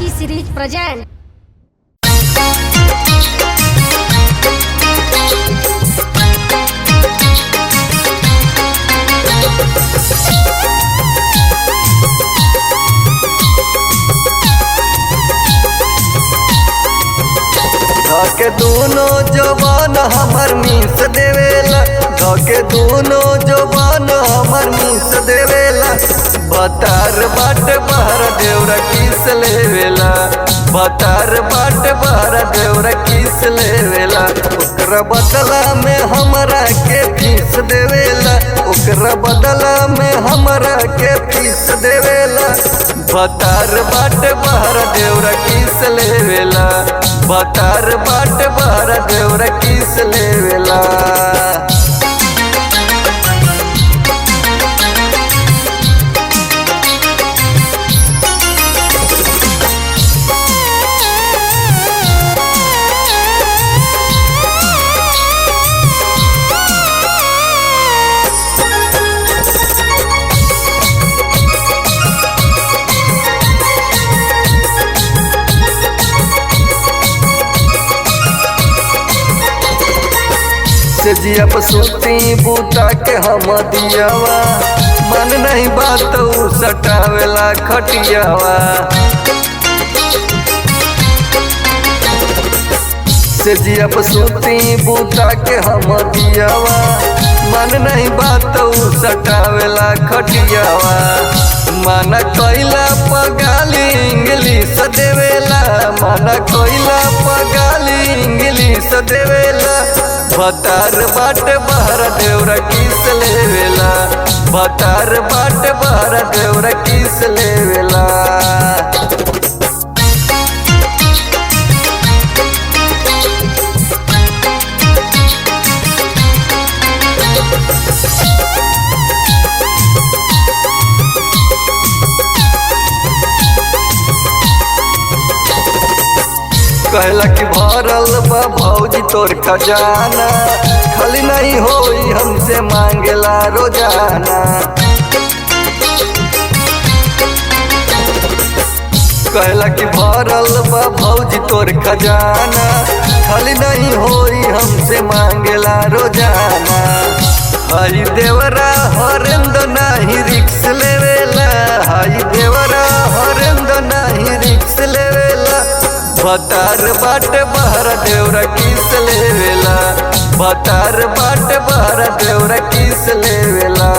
की series present. धके दोनों जवान हमर मीस देवेला, धके दोनों जवान हमर मीस देवेला। बतार बाट बहर देवरा किस लेवेला, बतार बाट बहर देवरा किस लेवेला। ओकरा बदला में हमरा के फीस देवेला, ओकरा बदला में हमरा के फीस देवेला। बतार बाट बहर देवरा किस लेवेला, बतार बाट बहर देवरा किस लेवेला। से जिया पसूती बूता के हम दियावा, मन नहीं बात उ सटावेला खटियावा। से जिया पसूती बूता के हम दियावा, मन नहीं बात उ सटावेला खटियावा। माना कोइला पगाली इंग्लिश देवेला, माना कोइला पगाली इंग्लिश देवेला। बतार बाट बहर देवरा किस लेवेला, बतार बाट बहर देवरा किस लेवेला। कहला कि भरल बा भौजी तोर खजाना, खाली नहीं होई हमसे मांगेला रोजाना। कहला कि भरल बा भौजी तोर खजाना, खाली नहीं होई हमसे मांगेला रोजाना। हाई देवरा हरेंद नाही रिक्स लेवेला, हाई देवरा हरेंद नाही रिक्स लेवेला। बतार बाट बहर देवरा किस लेवेला, बतार बाट बहर देवरा किस लेवेला।